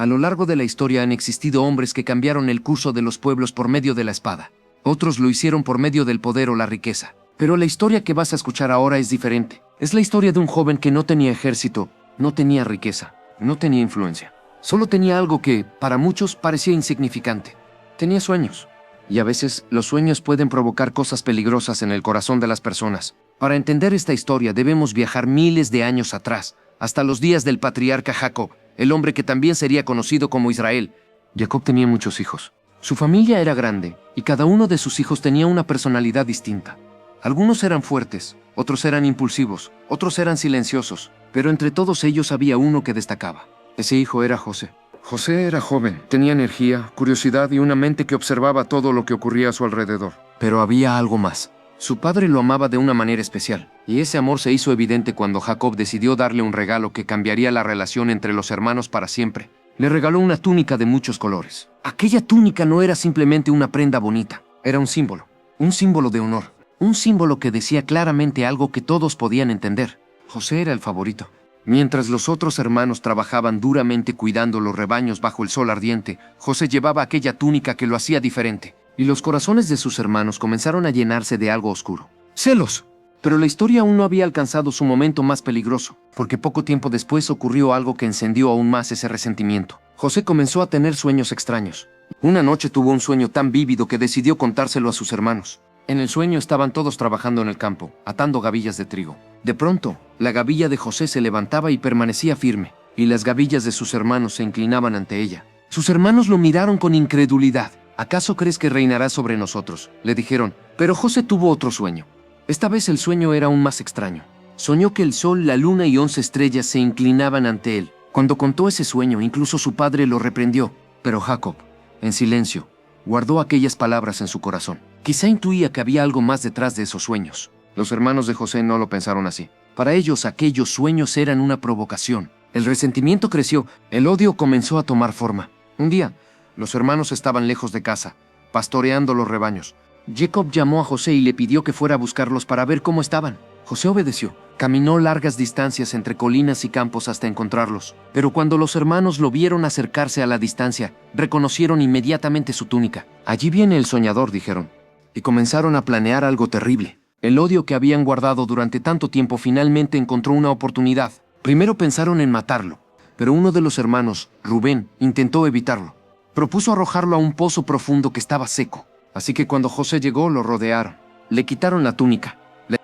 A lo largo de la historia han existido hombres que cambiaron el curso de los pueblos por medio de la espada. Otros lo hicieron por medio del poder o la riqueza. Pero la historia que vas a escuchar ahora es diferente. Es la historia de un joven que no tenía ejército, no tenía riqueza, no tenía influencia. Solo tenía algo que, para muchos, parecía insignificante. Tenía sueños. Y a veces, los sueños pueden provocar cosas peligrosas en el corazón de las personas. Para entender esta historia debemos viajar miles de años atrás, hasta los días del patriarca Jacob, el hombre que también sería conocido como Israel. Jacob tenía muchos hijos. Su familia era grande, y cada uno de sus hijos tenía una personalidad distinta. Algunos eran fuertes, otros eran impulsivos, otros eran silenciosos, pero entre todos ellos había uno que destacaba. Ese hijo era José. José era joven, tenía energía, curiosidad y una mente que observaba todo lo que ocurría a su alrededor. Pero había algo más. Su padre lo amaba de una manera especial, y ese amor se hizo evidente cuando Jacob decidió darle un regalo que cambiaría la relación entre los hermanos para siempre. Le regaló una túnica de muchos colores. Aquella túnica no era simplemente una prenda bonita, era un símbolo de honor, un símbolo que decía claramente algo que todos podían entender. José era el favorito. Mientras los otros hermanos trabajaban duramente cuidando los rebaños bajo el sol ardiente, José llevaba aquella túnica que lo hacía diferente. Y los corazones de sus hermanos comenzaron a llenarse de algo oscuro. ¡Celos! Pero la historia aún no había alcanzado su momento más peligroso, porque poco tiempo después ocurrió algo que encendió aún más ese resentimiento. José comenzó a tener sueños extraños. Una noche tuvo un sueño tan vívido que decidió contárselo a sus hermanos. En el sueño estaban todos trabajando en el campo, atando gavillas de trigo. De pronto, la gavilla de José se levantaba y permanecía firme, y las gavillas de sus hermanos se inclinaban ante ella. Sus hermanos lo miraron con incredulidad. ¿Acaso crees que reinará sobre nosotros?, le dijeron. Pero José tuvo otro sueño. Esta vez el sueño era aún más extraño. Soñó que el sol, la luna y 11 estrellas se inclinaban ante él. Cuando contó ese sueño, incluso su padre lo reprendió. Pero Jacob, en silencio, guardó aquellas palabras en su corazón. Quizá intuía que había algo más detrás de esos sueños. Los hermanos de José no lo pensaron así. Para ellos, aquellos sueños eran una provocación. El resentimiento creció, el odio comenzó a tomar forma. Un día, los hermanos estaban lejos de casa, pastoreando los rebaños. Jacob llamó a José y le pidió que fuera a buscarlos para ver cómo estaban. José obedeció. Caminó largas distancias entre colinas y campos hasta encontrarlos. Pero cuando los hermanos lo vieron acercarse a la distancia, reconocieron inmediatamente su túnica. Allí viene el soñador, dijeron. Y comenzaron a planear algo terrible. El odio que habían guardado durante tanto tiempo finalmente encontró una oportunidad. Primero pensaron en matarlo, pero uno de los hermanos, Rubén, intentó evitarlo. Propuso arrojarlo a un pozo profundo que estaba seco. Así que cuando José llegó, lo rodearon. Le quitaron la túnica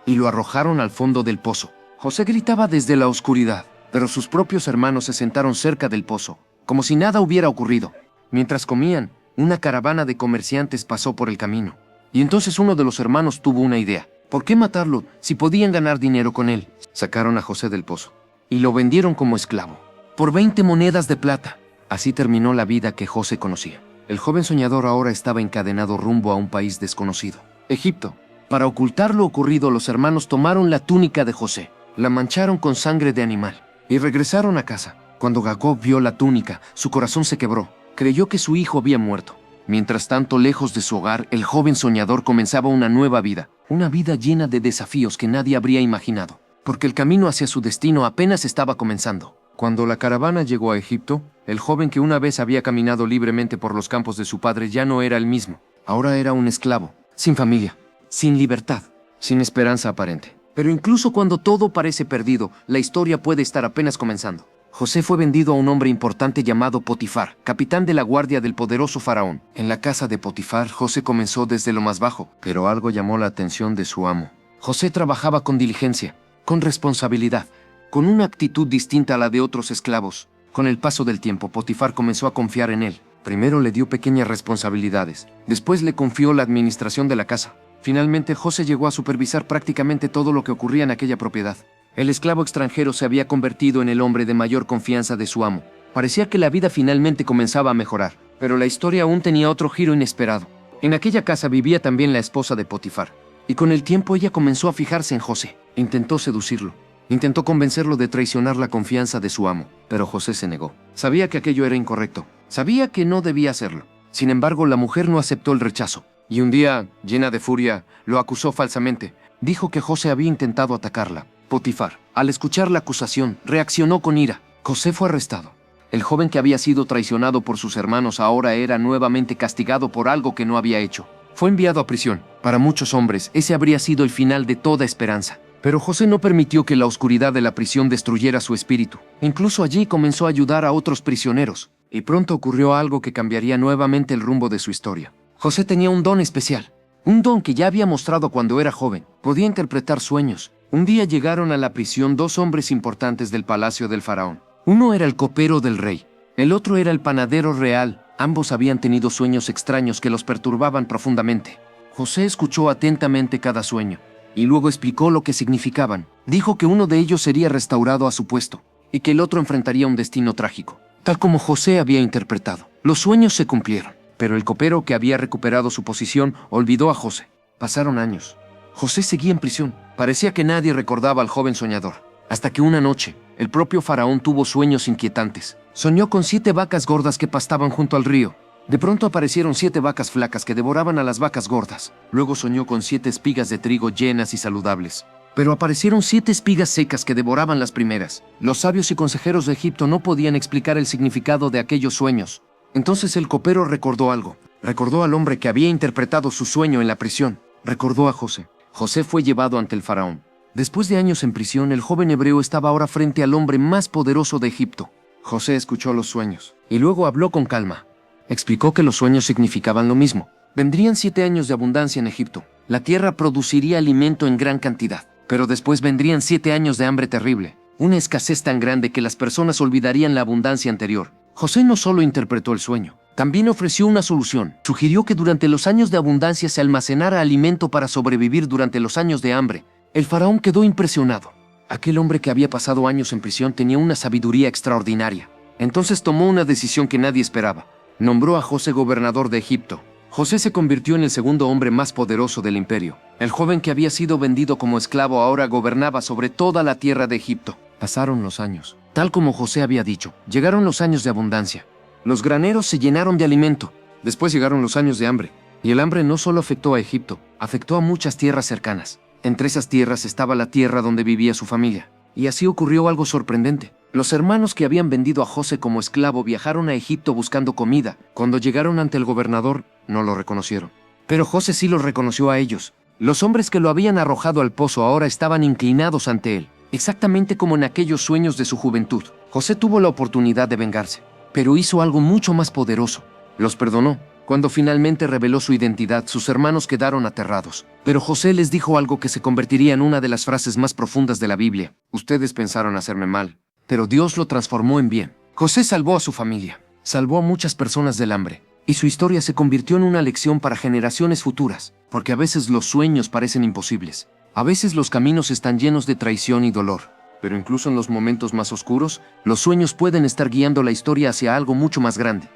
y lo arrojaron al fondo del pozo. José gritaba desde la oscuridad, pero sus propios hermanos se sentaron cerca del pozo, como si nada hubiera ocurrido. Mientras comían, una caravana de comerciantes pasó por el camino. Y entonces uno de los hermanos tuvo una idea. ¿Por qué matarlo si podían ganar dinero con él? Sacaron a José del pozo y lo vendieron como esclavo, por 20 monedas de plata. Así terminó la vida que José conocía. El joven soñador ahora estaba encadenado rumbo a un país desconocido, Egipto. Para ocultar lo ocurrido, los hermanos tomaron la túnica de José, la mancharon con sangre de animal y regresaron a casa. Cuando Jacob vio la túnica, su corazón se quebró. Creyó que su hijo había muerto. Mientras tanto, lejos de su hogar, el joven soñador comenzaba una nueva vida. Una vida llena de desafíos que nadie habría imaginado, porque el camino hacia su destino apenas estaba comenzando. Cuando la caravana llegó a Egipto, el joven que una vez había caminado libremente por los campos de su padre ya no era el mismo. Ahora era un esclavo, sin familia, sin libertad, sin esperanza aparente. Pero incluso cuando todo parece perdido, la historia puede estar apenas comenzando. José fue vendido a un hombre importante llamado Potifar, capitán de la guardia del poderoso faraón. En la casa de Potifar, José comenzó desde lo más bajo, pero algo llamó la atención de su amo. José trabajaba con diligencia, con responsabilidad, con una actitud distinta a la de otros esclavos. Con el paso del tiempo, Potifar comenzó a confiar en él. Primero le dio pequeñas responsabilidades, después le confió la administración de la casa. Finalmente, José llegó a supervisar prácticamente todo lo que ocurría en aquella propiedad. El esclavo extranjero se había convertido en el hombre de mayor confianza de su amo. Parecía que la vida finalmente comenzaba a mejorar, pero la historia aún tenía otro giro inesperado. En aquella casa vivía también la esposa de Potifar, y con el tiempo ella comenzó a fijarse en José. Intentó seducirlo. Intentó convencerlo de traicionar la confianza de su amo, pero José se negó. Sabía que aquello era incorrecto. Sabía que no debía hacerlo. Sin embargo, la mujer no aceptó el rechazo. Y un día, llena de furia, lo acusó falsamente. Dijo que José había intentado atacarla. Potifar, al escuchar la acusación, reaccionó con ira. José fue arrestado. El joven que había sido traicionado por sus hermanos ahora era nuevamente castigado por algo que no había hecho. Fue enviado a prisión. Para muchos hombres, ese habría sido el final de toda esperanza. Pero José no permitió que la oscuridad de la prisión destruyera su espíritu. Incluso allí comenzó a ayudar a otros prisioneros. Y pronto ocurrió algo que cambiaría nuevamente el rumbo de su historia. José tenía un don especial. Un don que ya había mostrado cuando era joven. Podía interpretar sueños. Un día llegaron a la prisión dos hombres importantes del palacio del faraón. Uno era el copero del rey. El otro era el panadero real. Ambos habían tenido sueños extraños que los perturbaban profundamente. José escuchó atentamente cada sueño y luego explicó lo que significaban. Dijo que uno de ellos sería restaurado a su puesto y que el otro enfrentaría un destino trágico, tal como José había interpretado. Los sueños se cumplieron, pero el copero que había recuperado su posición olvidó a José. Pasaron años. José seguía en prisión. Parecía que nadie recordaba al joven soñador, hasta que una noche, el propio faraón tuvo sueños inquietantes. Soñó con 7 vacas gordas que pastaban junto al río. De pronto aparecieron 7 vacas flacas que devoraban a las vacas gordas. Luego soñó con 7 espigas de trigo llenas y saludables. Pero aparecieron 7 espigas secas que devoraban las primeras. Los sabios y consejeros de Egipto no podían explicar el significado de aquellos sueños. Entonces el copero recordó algo. Recordó al hombre que había interpretado su sueño en la prisión. Recordó a José. José fue llevado ante el faraón. Después de años en prisión, el joven hebreo estaba ahora frente al hombre más poderoso de Egipto. José escuchó los sueños y luego habló con calma. Explicó que los sueños significaban lo mismo. Vendrían 7 años de abundancia en Egipto. La tierra produciría alimento en gran cantidad. Pero después vendrían 7 años de hambre terrible. Una escasez tan grande que las personas olvidarían la abundancia anterior. José no solo interpretó el sueño, también ofreció una solución. Sugirió que durante los años de abundancia se almacenara alimento para sobrevivir durante los años de hambre. El faraón quedó impresionado. Aquel hombre que había pasado años en prisión tenía una sabiduría extraordinaria. Entonces tomó una decisión que nadie esperaba. Nombró a José gobernador de Egipto. José se convirtió en el segundo hombre más poderoso del imperio. El joven que había sido vendido como esclavo ahora gobernaba sobre toda la tierra de Egipto. Pasaron los años. Tal como José había dicho, llegaron los años de abundancia. Los graneros se llenaron de alimento. Después llegaron los años de hambre. Y el hambre no solo afectó a Egipto, afectó a muchas tierras cercanas. Entre esas tierras estaba la tierra donde vivía su familia. Y así ocurrió algo sorprendente. Los hermanos que habían vendido a José como esclavo viajaron a Egipto buscando comida. Cuando llegaron ante el gobernador, no lo reconocieron. Pero José sí los reconoció a ellos. Los hombres que lo habían arrojado al pozo ahora estaban inclinados ante él, exactamente como en aquellos sueños de su juventud. José tuvo la oportunidad de vengarse, pero hizo algo mucho más poderoso. Los perdonó. Cuando finalmente reveló su identidad, sus hermanos quedaron aterrados. Pero José les dijo algo que se convertiría en una de las frases más profundas de la Biblia. Ustedes pensaron hacerme mal, pero Dios lo transformó en bien. José salvó a su familia, salvó a muchas personas del hambre, y su historia se convirtió en una lección para generaciones futuras, porque a veces los sueños parecen imposibles. A veces los caminos están llenos de traición y dolor, pero incluso en los momentos más oscuros, los sueños pueden estar guiando la historia hacia algo mucho más grande.